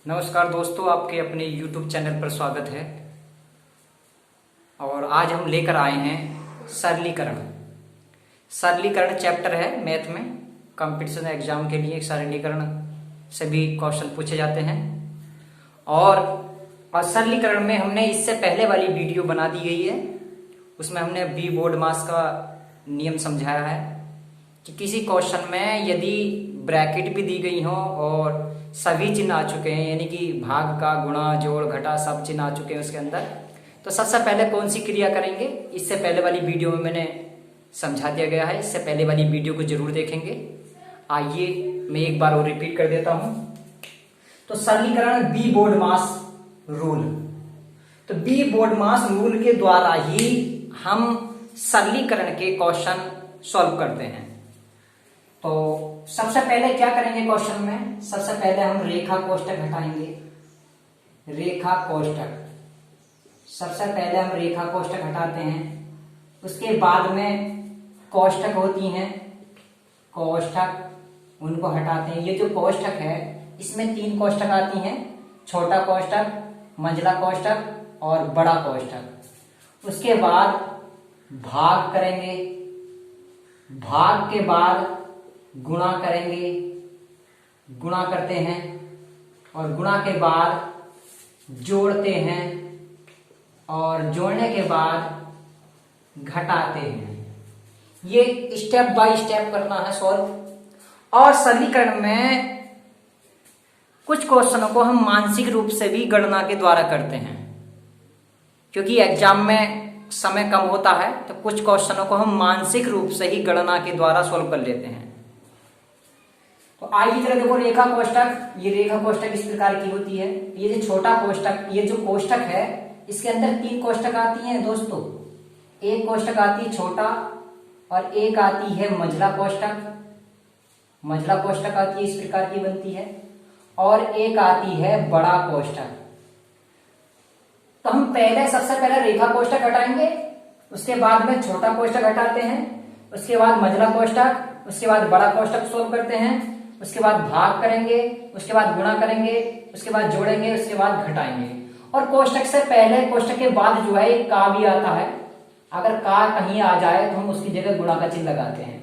नमस्कार दोस्तों, आपके अपने YouTube चैनल पर स्वागत है। और आज हम लेकर आए हैं सरलीकरण। सरलीकरण चैप्टर है मैथ में। कंपटीशन एग्जाम के लिए सरलीकरण से भी क्वेश्चन पूछे जाते हैं। और सरलीकरण में हमने इससे पहले वाली वीडियो बना दी गई है। उसमें हमने बी बोर्ड मास का नियम समझाया है कि किसी क्वेश्चन में यदि ब्रैकेट भी दी गई हो और सभी चिन्ह आ चुके हैं, यानी कि भाग का, गुणा, जोड़, घटा सब चिन्ह आ चुके हैं उसके अंदर, तो सबसे पहले कौन सी क्रिया करेंगे, इससे पहले वाली वीडियो में मैंने समझा दिया गया है। इससे पहले वाली वीडियो को जरूर देखेंगे। आइए मैं एक बार और रिपीट कर देता हूं। तो सरलीकरण बी बोर्ड मास रूल। तो बी बोर्ड मास रूल के द्वारा ही हम सरलीकरण के क्वेश्चन सॉल्व करते हैं। तो सबसे पहले क्या करेंगे क्वेश्चन में, सबसे पहले हम रेखा कोष्ठक हटाएंगे। रेखा कोष्ठक, सबसे पहले हम रेखा कोष्ठक हटाते हैं। उसके बाद में कोष्ठक होती हैं, कोष्ठक, उनको हटाते हैं। ये जो कोष्ठक है इसमें 3 कोष्ठक आती हैं, छोटा कोष्ठक, मंझला कोष्ठक और बड़ा कोष्ठक। उसके बाद भाग करेंगे, भाग के बाद गुणा करेंगे, गुणा करते हैं, और गुणा के बाद जोड़ते हैं, और जोड़ने के बाद घटाते हैं। ये स्टेप बाय स्टेप करना है सॉल्व। और सरलीकरण में कुछ क्वेश्चनों को हम मानसिक रूप से भी गणना के द्वारा करते हैं, क्योंकि एग्जाम में समय कम होता है। तो कुछ क्वेश्चनों को हम मानसिक रूप से ही गणना के द्वारा सॉल्व कर लेते हैं। तो आइए जरा देखो, रेखा कोष्ठक। ये रेखा कोष्ठक इस प्रकार की होती है। ये जो छोटा कोष्ठक, ये जो कोष्ठक है इसके अंदर 3 कोष्ठक आती हैं दोस्तों। एक कोष्ठक आती है छोटा, और एक आती है मंझला कोष्ठक। मंझला कोष्ठक आती है, इस प्रकार की बनती है। और एक आती है बड़ा कोष्ठक। तो हम पहले सबसे पहले रेखा कोष्ठक हटाएंगे, उसके बाद में छोटा कोष्ठक हटाते हैं, उसके बाद मंझला कोष्ठक, उसके बाद बड़ा कोष्ठक सोल्व करते हैं, उसके बाद भाग करेंगे, उसके बाद गुणा करेंगे, उसके बाद जोड़ेंगे, उसके बाद घटाएंगे। और कोष्ठक से पहले, कोष्ठक के बाद जो है एक का भी आता है। अगर का कहीं आ जाए तो हम उसकी जगह गुणा का चिन्ह लगाते हैं,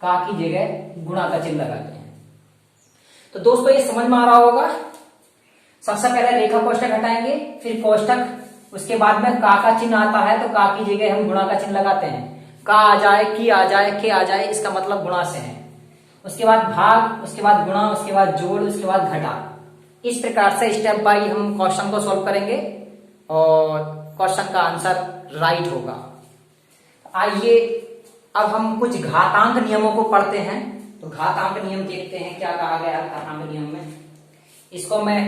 का की जगह गुणा का चिन्ह लगाते हैं। तो दोस्तों ये समझ में आ रहा होगा। सबसे पहले रेखा कोष्ठक हटाएंगे, फिर कोष्ठक, उसके बाद में का चिन्ह आता है तो का की जगह हम गुणा का चिन्ह लगाते हैं। का आ जाए, की आ जाए, के आ जाए, इसका मतलब गुणा से है। उसके बाद भाग, उसके बाद गुणा, उसके बाद जोड़, उसके बाद घटा। इस प्रकार से स्टेप बाय हम क्वेश्चन को सॉल्व करेंगे और क्वेश्चन का आंसर राइट होगा। आइए अब हम कुछ घातांक नियमों को पढ़ते हैं। तो घातांक नियम देखते हैं क्या कहा गया है घातांक नियम में। इसको मैं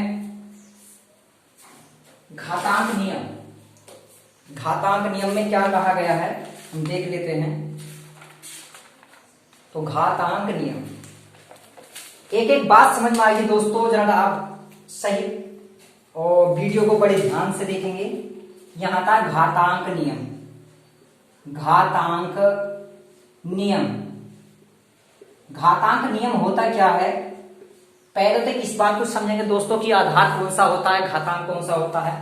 घातांक नियम, घातांक नियम में क्या कहा गया है हम देख लेते हैं। तो घातांक नियम, एक एक बात समझ में आएगी दोस्तों, जरा आप सही और वीडियो को बड़े ध्यान से देखेंगे। यहां था घातांक नियम, घातांक नियम। घातांक नियम होता क्या है, पहले तो इस बात को समझेंगे दोस्तों कि आधार कौन सा होता है, घातांक कौन सा होता है।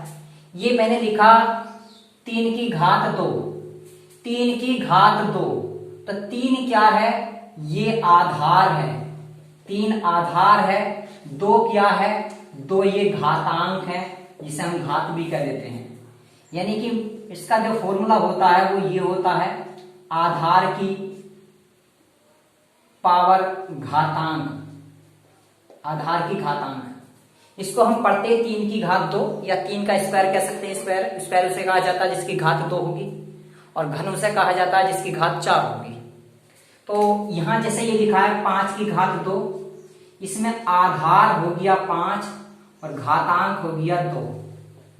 ये मैंने लिखा 3 की घात 2, 3 की घात 2। तो 3 क्या है, ये आधार है, 3 आधार है, 2 क्या है, 2 ये घातांक है, जिसे हम घात भी कह देते हैं। यानी कि इसका जो फॉर्मूला होता है वो ये होता है, आधार की पावर घातांक, आधार की घातांक। इसको हम पढ़ते हैं 3 की घात 2, या 3 का स्क्वायर कह सकते हैं। स्क्वायर, स्क्वायर उसे कहा जाता है जिसकी घात 2 होगी, और घन उसे कहा जाता है जिसकी घात 4 होगी। तो यहां जैसे ये लिखा है 5 की घात 2, इसमें आधार हो गया 5 और घातांक हो गया 2।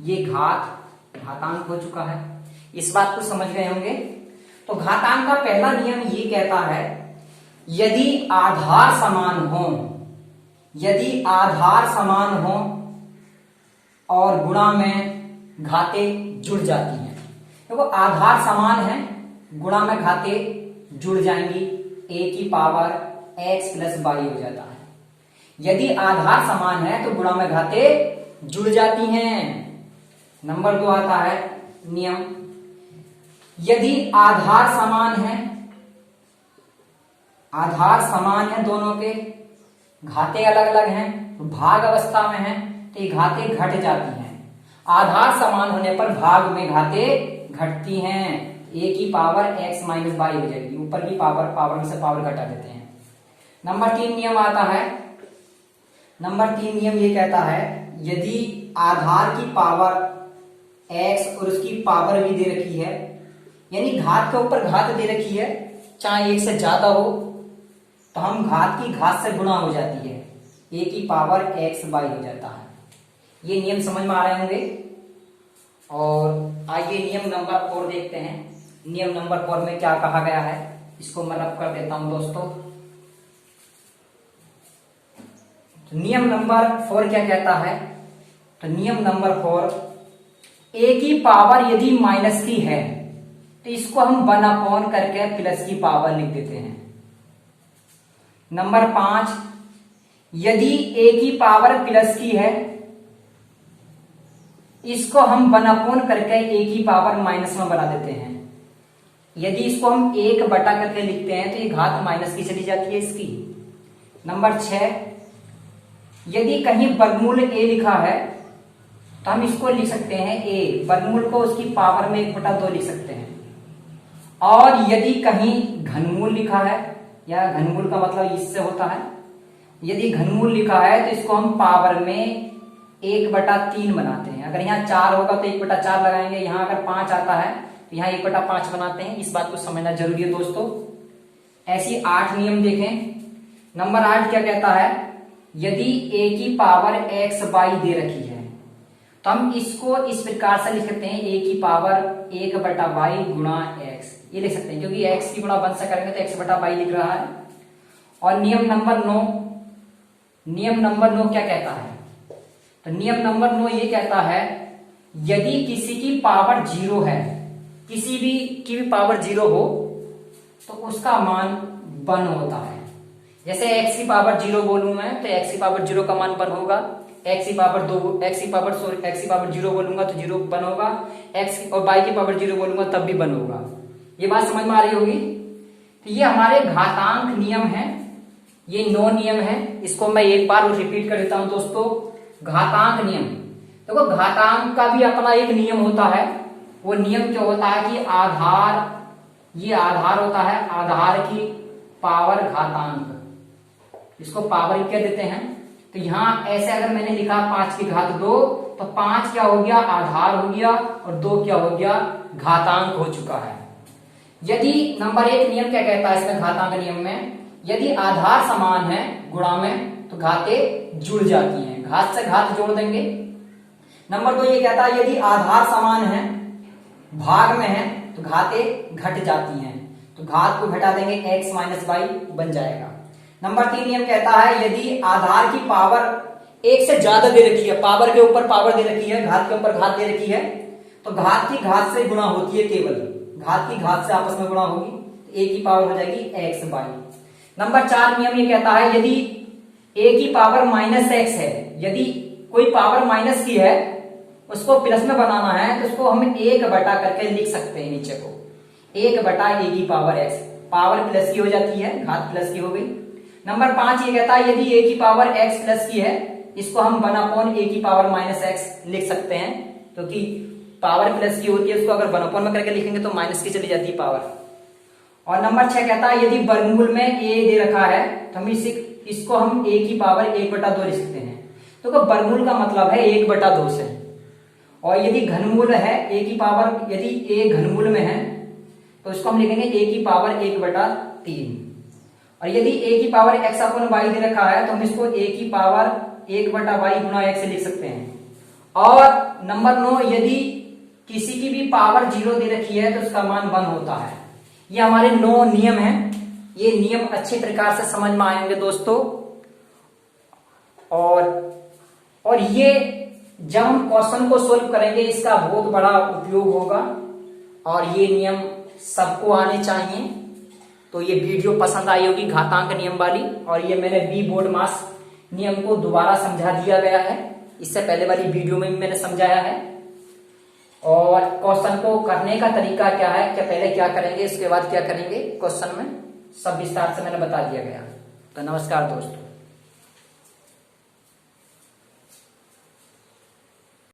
ये घातांक हो चुका है। इस बात को समझ गए होंगे। तो घातांक का पहला नियम ये कहता है, यदि आधार समान हो, यदि आधार समान हो और गुणा में घातें जुड़ जाती हैं। देखो आधार समान है, गुणा में घातें जुड़ जाएंगी, a की पावर x प्लस वाई हो जाता है। यदि आधार समान है तो गुणा में घातें जुड़ जाती हैं। नंबर 2 आता है नियम, यदि आधार समान है, आधार समान है दोनों के, घातें अलग अलग हैं, तो भाग अवस्था में है तो ये घातें घट जाती हैं। आधार समान होने पर भाग में घातें घटती हैं। a की पावर x माइनस वाई हो जाएगी, ऊपर की पावर में से पावर घटा देते हैं। नंबर 3 नियम आता है, नंबर 3 नियम ये कहता है यदि आधार की पावर x और उसकी पावर भी दे रखी है, यानी घात के ऊपर घात दे रखी है, चाहे 1 से ज्यादा हो तो हम घात की घात से गुणा हो जाती है, a की पावर x बाई हो जाता है। ये नियम समझ में आ रहे होंगे। और आइए नियम नंबर 4 देखते हैं। नियम नंबर 4 में क्या कहा गया है, इसको मैं रब कर देता हूं दोस्तों। तो नियम नंबर 4 क्या कहता है, तो नियम नंबर 4, a की पावर यदि माइनस की है तो इसको हम 1/, करके प्लस की पावर लिख देते हैं। नंबर 5, यदि a की पावर प्लस की है, इसको हम 1/, करके a की पावर माइनस में बना देते हैं। यदि इसको हम 1/, करके लिखते हैं तो ये घात माइनस की चली जाती है इसकी। नंबर 6, यदि कहीं वर्गमूल a लिखा है तो हम इसको लिख सकते हैं a, वर्गमूल को उसकी पावर में 1/2 लिख सकते हैं। और यदि कहीं घनमूल लिखा है, या घनमूल का मतलब इससे होता है, यदि घनमूल लिखा है तो इसको हम पावर में 1/3 बनाते हैं। अगर यहाँ 4 होगा तो 1/4 लगाएंगे, यहाँ अगर 5 आता है तो यहाँ 1/5 बनाते हैं। इस बात को समझना जरूरी है दोस्तों। ऐसी 8 नियम देखें। नंबर 8 क्या कहता है, यदि a की पावर x बाई दे रखी है तो हम इसको इस प्रकार से लिख सकते हैं, a की पावर 1/y गुणा x, ये लिख सकते हैं क्योंकि x की गुणा 1 से करेंगे तो x/y लिख रहा है। और नियम नंबर 9, नियम नंबर 9 क्या कहता है, तो नियम नंबर 9 ये कहता है यदि किसी की पावर 0 है, किसी भी की भी पावर 0 हो तो उसका मान 1 होता है। जैसे x की पावर 0 बोलूं मैं तो x की पावर 0 का मान 1 होगा, x की पावर 0 बोलूंगा तो 0 1 होगा, x और y की पावर 0 बोलूंगा तब भी 1 होगा। ये बात समझ में आ रही होगी। तो ये हमारे घातांक नियम है, ये 9 नियम है। इसको मैं एक बार रिपीट कर देता हूं दोस्तों। घातांक नियम, देखो घातांक का भी अपना एक नियम होता है। वो नियम क्या होता है कि आधार, ये आधार होता है, आधार की पावर घातांक, इसको पावर क्या देते हैं। तो यहां ऐसे अगर मैंने लिखा 5 की घात 2 तो 5 क्या हो गया, आधार हो गया, और 2 क्या हो गया, घातांक हो चुका है। यदि नंबर 1 नियम क्या कहता है इसमें, घातांक नियम में यदि आधार समान है गुणा में तो घातें जुड़ जाती हैं, घात से घात जोड़ देंगे। नंबर 2 ये कहता है यदि आधार समान है भाग में है तो घातें घट जाती हैं, तो घात को घटा देंगे, x माइनस वाई बन जाएगा। नंबर 3 नियम कहता है यदि आधार की पावर 1 से ज्यादा दे रखी है, पावर के ऊपर पावर दे रखी है, घात के ऊपर घात दे रखी है, तो घात की घात से गुणा होती है, केवल घात की घात से आपस में गुणा होगी, तो a की पावर हो जाएगी x बाई। नंबर 4 नियम ये कहता है यदि a की पावर माइनस x है, यदि कोई पावर माइनस की है उसको प्लस में बनाना है तो उसको हम 1/, करके लिख सकते हैं, नीचे को 1/a की पावर x, पावर प्लस की हो जाती है, घात प्लस की हो गई। नंबर 5 ये कहता है यदि a की पावर x प्लस की है, इसको हम 1/a की पावर माइनस x लिख सकते हैं, क्योंकि पावर प्लस की होती है, उसको अगर 1/, में करके लिखेंगे तो माइनस की चली जाती है पावर। और नंबर 6 कहता है यदि वर्गमूल में a दे रखा है तो हम इसको हम a की पावर 1/2 लिख सकते हैं। तो वर्गमूल का मतलब है 1/2 से। और यदि घनमूल है a की पावर, यदि a घनमूल में है तो इसको हम लिखेंगे a की पावर 1/3। और यदि a की पावर x अपन y दे रखा है तो हम इसको a की पावर 1/y गुणा x लिख सकते हैं। और नंबर 9 यदि किसी की भी पावर 0 दे रखी है तो उसका मान 1 होता है। ये हमारे 9 नियम हैं। ये नियम अच्छे प्रकार से समझ में आएंगे दोस्तों। और ये जब हम क्वेश्चन को सोल्व करेंगे इसका बहुत बड़ा उपयोग होगा, और ये नियम सबको आने चाहिए। तो ये वीडियो पसंद आई होगी घातांक नियम वाली, और ये मैंने बी बोर्ड मास नियम को दोबारा समझा दिया गया है। इससे पहले वाली वीडियो में भी मैंने समझाया है। और क्वेश्चन को करने का तरीका क्या है, क्या पहले क्या करेंगे इसके बाद क्या करेंगे क्वेश्चन में, सब विस्तार से मैंने बता दिया गया। तो नमस्कार दोस्तों।